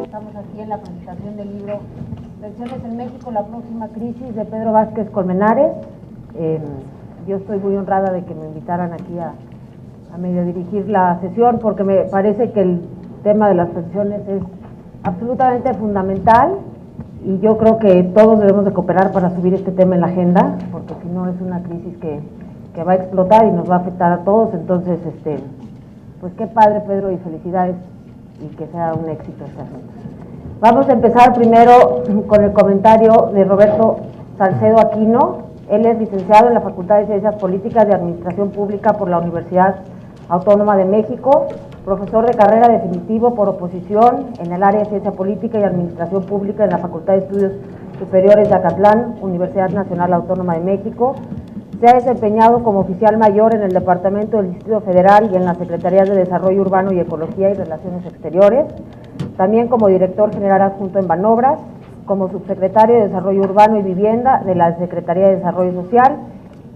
Estamos aquí en la presentación del libro Pensiones en México, la próxima crisis, de Pedro Vázquez Colmenares. Yo estoy muy honrada de que me invitaran aquí a medio dirigir la sesión, porque me parece que el tema de las pensiones es absolutamente fundamental y yo creo que todos debemos de cooperar para subir este tema en la agenda, porque si no es una crisis que va a explotar y nos va a afectar a todos. Entonces, pues qué padre, Pedro, y felicidades, y que sea un éxito este asunto. Vamos a empezar primero con el comentario de Roberto Salcedo Aquino. Él es licenciado en la Facultad de Ciencias Políticas y Administración Pública por la Universidad Autónoma de México, profesor de carrera definitivo por oposición en el área de Ciencia Política y Administración Pública en la Facultad de Estudios Superiores de Acatlán, Universidad Nacional Autónoma de México. Se ha desempeñado como oficial mayor en el Departamento del Distrito Federal y en las Secretarías de Desarrollo Urbano y Ecología y Relaciones Exteriores, también como director general adjunto en Banobras, como subsecretario de Desarrollo Urbano y Vivienda de la Secretaría de Desarrollo Social,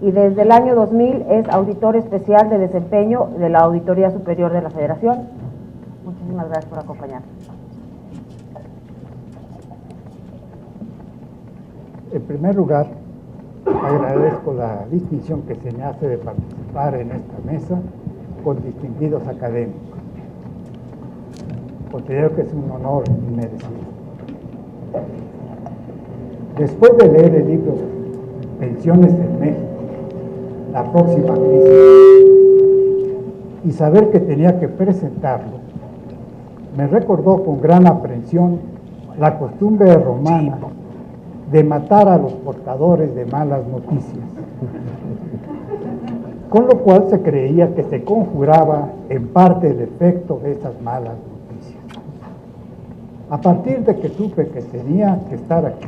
y desde el año 2000 es auditor especial de desempeño de la Auditoría Superior de la Federación. Muchísimas gracias por acompañarnos. En primer lugar, agradezco la distinción que se me hace de participar en esta mesa con distinguidos académicos. Considero que es un honor inmerecido. Después de leer el libro Pensiones en México, la próxima crisis, y saber que tenía que presentarlo, me recordó con gran aprensión la costumbre romana de matar a los portadores de malas noticias, con lo cual se creía que se conjuraba en parte el efecto de esas malas noticias. A partir de que supe que tenía que estar aquí,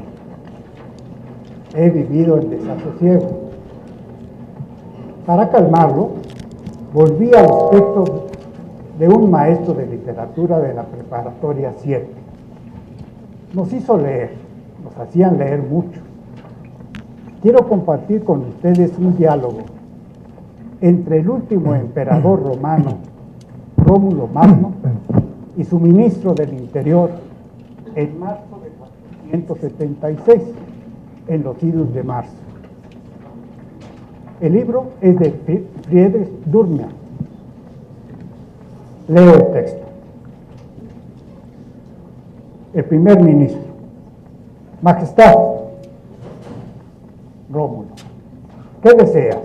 he vivido en desasosiego. Para calmarlo, volví a los textos de un maestro de literatura de la preparatoria 7. Nos hizo leer, nos hacían leer mucho. Quiero compartir con ustedes un diálogo entre el último emperador romano, Rómulo Magno, y su ministro del Interior en marzo de 476, en los idus de marzo. El libro es de Friedrich Dürmer. Leo el texto. El primer ministro: Majestad. Rómulo: ¿qué deseas?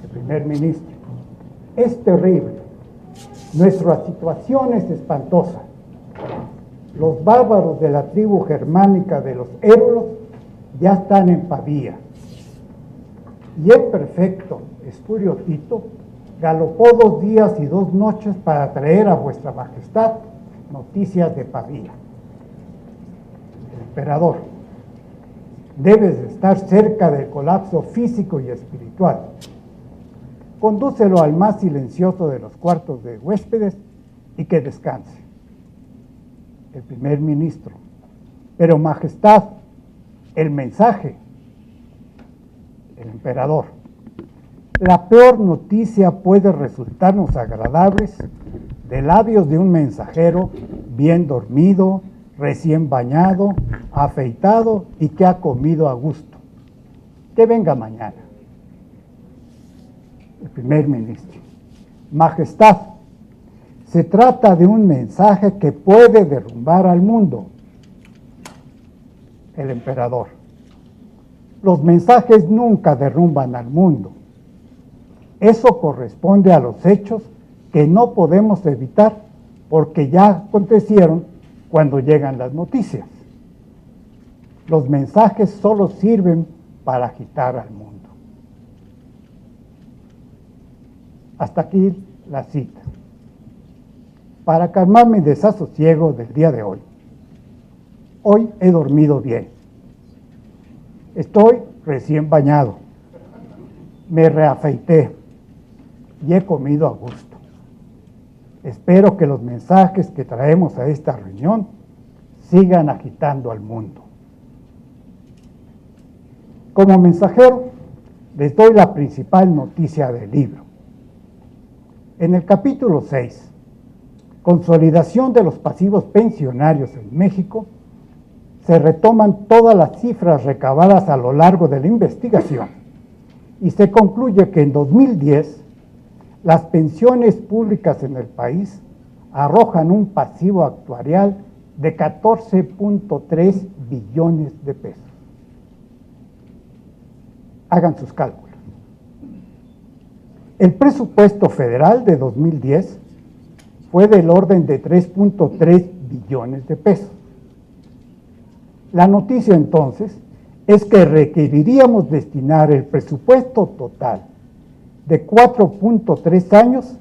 El primer ministro: es terrible. Nuestra situación es espantosa. Los bárbaros de la tribu germánica de los érulos ya están en Pavía. Y el prefecto Espurio Tito galopó 2 días y 2 noches para traer a vuestra majestad noticias de Pavía. El emperador: debes de estar cerca del colapso físico y espiritual. Condúcelo al más silencioso de los cuartos de huéspedes y que descanse. El primer ministro: pero majestad, el mensaje. El emperador: la peor noticia puede resultarnos agradables de labios de un mensajero bien dormido, recién bañado, afeitado y que ha comido a gusto. Que venga mañana. El primer ministro: majestad, se trata de un mensaje que puede derrumbar al mundo. El emperador: los mensajes nunca derrumban al mundo. Eso corresponde a los hechos que no podemos evitar porque ya acontecieron cuando llegan las noticias. Los mensajes solo sirven para agitar al mundo. Hasta aquí la cita. Para calmar mi desasosiego del día de hoy. Hoy he dormido bien. Estoy recién bañado. Me reafeité y he comido a gusto. Espero que los mensajes que traemos a esta reunión sigan agitando al mundo. Como mensajero, les doy la principal noticia del libro. En el capítulo 6, Consolidación de los pasivos pensionarios en México, se retoman todas las cifras recabadas a lo largo de la investigación y se concluye que en 2010 las pensiones públicas en el país arrojan un pasivo actuarial de 14.3 billones de pesos. Hagan sus cálculos. El presupuesto federal de 2010 fue del orden de 3.3 billones de pesos. La noticia entonces es que requeriríamos destinar el presupuesto total de 4.3 años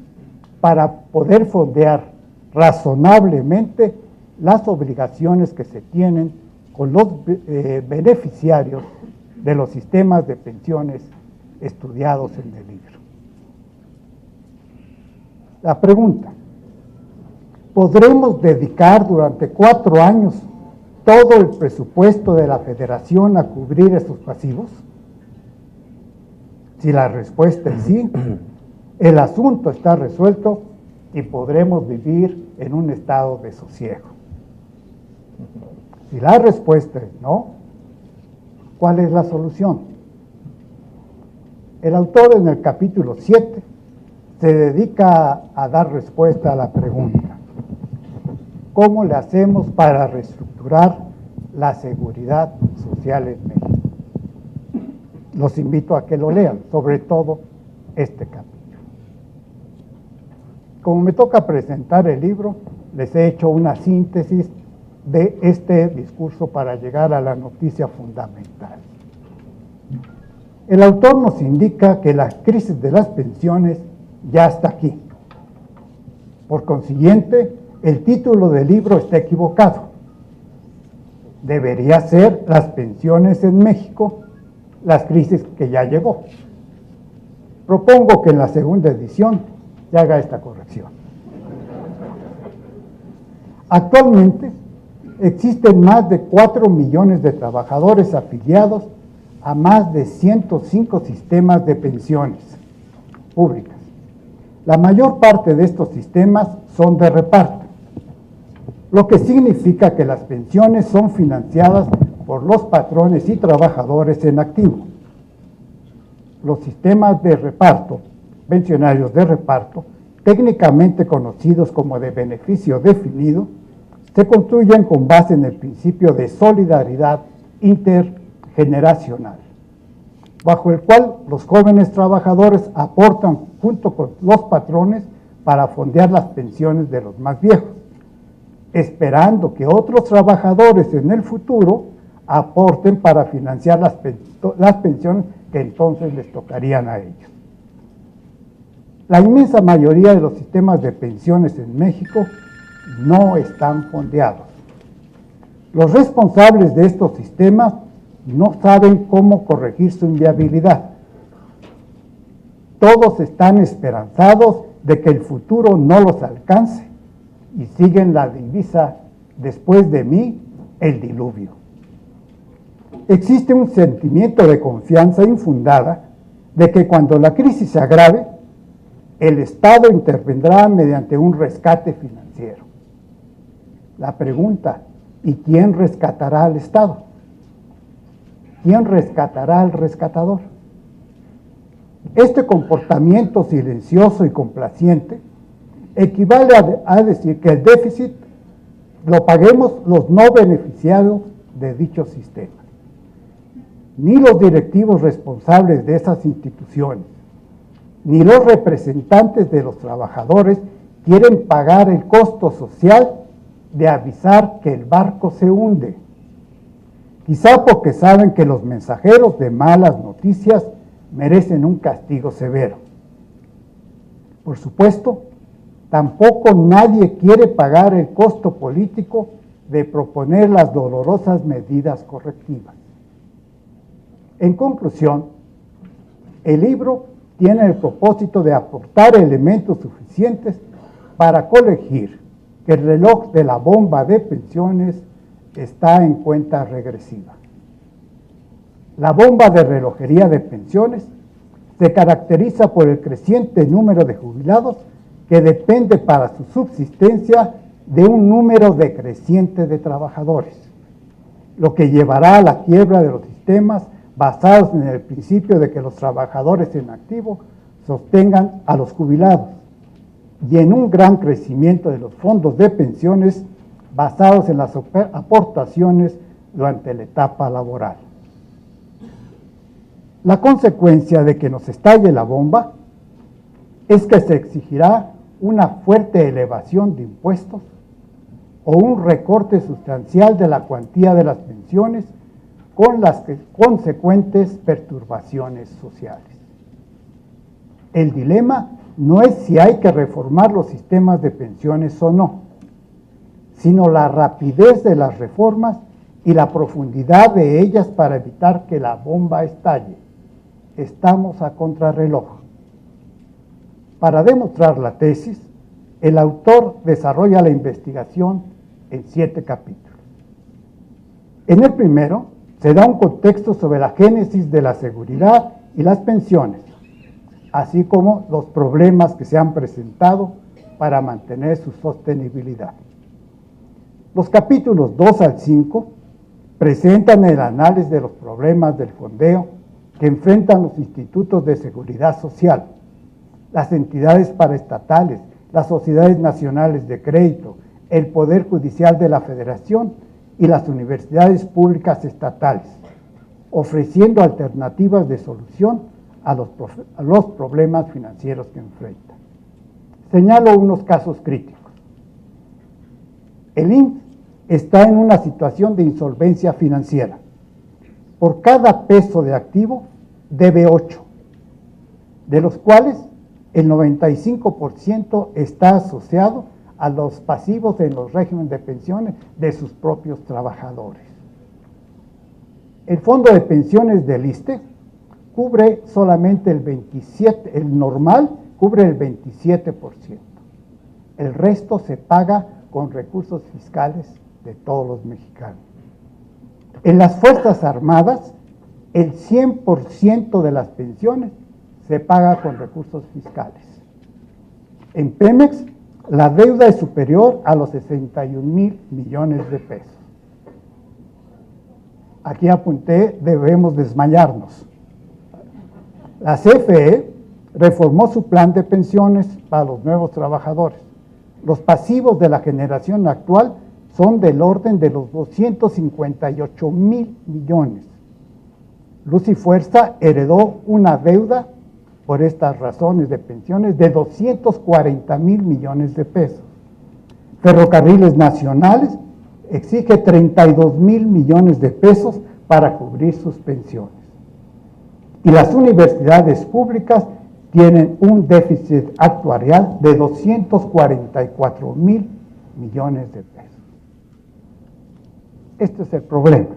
para poder fondear razonablemente las obligaciones que se tienen con los beneficiarios de los sistemas de pensiones estudiados en el libro. La pregunta: ¿podremos dedicar durante 4 años todo el presupuesto de la Federación a cubrir esos pasivos? Si la respuesta es sí, el asunto está resuelto y podremos vivir en un estado de sosiego. Si la respuesta es no, ¿cuál es la solución? El autor en el capítulo 7 se dedica a dar respuesta a la pregunta: ¿cómo le hacemos para reestructurar la seguridad social en México? Los invito a que lo lean, sobre todo este capítulo. Como me toca presentar el libro, les he hecho una síntesis de este discurso para llegar a la noticia fundamental. El autor nos indica que la crisis de las pensiones ya está aquí. Por consiguiente, el título del libro está equivocado. Debería ser Las pensiones en México, las crisis que ya llegó. Propongo que en la segunda edición se haga esta corrección. Actualmente existen más de 4 millones de trabajadores afiliados a más de 105 sistemas de pensiones públicas. La mayor parte de estos sistemas son de reparto, lo que significa que las pensiones son financiadas por los patrones y trabajadores en activo. Los sistemas de reparto, pensionarios de reparto, técnicamente conocidos como de beneficio definido, se construyen con base en el principio de solidaridad intergeneracional, bajo el cual los jóvenes trabajadores aportan junto con los patrones para fondear las pensiones de los más viejos, esperando que otros trabajadores en el futuro aporten para financiar las pensiones que entonces les tocarían a ellos. La inmensa mayoría de los sistemas de pensiones en México no están fondeados. Los responsables de estos sistemas no saben cómo corregir su inviabilidad. Todos están esperanzados de que el futuro no los alcance y siguen la divisa: después de mí, el diluvio. Existe un sentimiento de confianza infundada de que cuando la crisis se agrave, el Estado intervendrá mediante un rescate financiero. La pregunta: ¿y quién rescatará al Estado? ¿Quién rescatará al rescatador? Este comportamiento silencioso y complaciente equivale a decir que el déficit lo paguemos los no beneficiados de dichos sistemas. Ni los directivos responsables de esas instituciones, ni los representantes de los trabajadores quieren pagar el costo social de avisar que el barco se hunde. Quizá porque saben que los mensajeros de malas noticias merecen un castigo severo. Por supuesto, tampoco nadie quiere pagar el costo político de proponer las dolorosas medidas correctivas. En conclusión, el libro tiene el propósito de aportar elementos suficientes para colegir que el reloj de la bomba de pensiones está en cuenta regresiva. La bomba de relojería de pensiones se caracteriza por el creciente número de jubilados que depende para su subsistencia de un número decreciente de trabajadores, lo que llevará a la quiebra de los sistemas basados en el principio de que los trabajadores en activo sostengan a los jubilados y en un gran crecimiento de los fondos de pensiones basados en las aportaciones durante la etapa laboral. La consecuencia de que nos estalle la bomba es que se exigirá una fuerte elevación de impuestos o un recorte sustancial de la cuantía de las pensiones con las consecuentes perturbaciones sociales. El dilema no es si hay que reformar los sistemas de pensiones o no, sino la rapidez de las reformas y la profundidad de ellas para evitar que la bomba estalle. Estamos a contrarreloj. Para demostrar la tesis, el autor desarrolla la investigación en 7 capítulos. En el primero, se da un contexto sobre la génesis de la seguridad y las pensiones, así como los problemas que se han presentado para mantener su sostenibilidad. Los capítulos 2 al 5 presentan el análisis de los problemas del fondeo que enfrentan los institutos de seguridad social, las entidades paraestatales, las sociedades nacionales de crédito, el Poder Judicial de la Federación y las universidades públicas estatales, ofreciendo alternativas de solución a los problemas financieros que enfrentan. Señalo unos casos críticos. El IMSS está en una situación de insolvencia financiera. Por cada peso de activo debe 8, de los cuales el 95% está asociado a los pasivos en los regímenes de pensiones de sus propios trabajadores. El fondo de pensiones del ISSSTE cubre solamente el 27%, el normal cubre el 27%. El resto se paga con recursos fiscales de todos los mexicanos. En las Fuerzas Armadas, el 100% de las pensiones se paga con recursos fiscales. En Pemex, la deuda es superior a los 61,000 millones de pesos. Aquí apunté, debemos desmayarnos. La CFE reformó su plan de pensiones para los nuevos trabajadores. Los pasivos de la generación actual son del orden de los 258,000 millones. Luz y Fuerza heredó una deuda por estas razones de pensiones de 240,000 millones de pesos. Ferrocarriles Nacionales exige 32,000 millones de pesos para cubrir sus pensiones. Y las universidades públicas tienen un déficit actuarial de 244,000 millones de pesos. Este es el problema.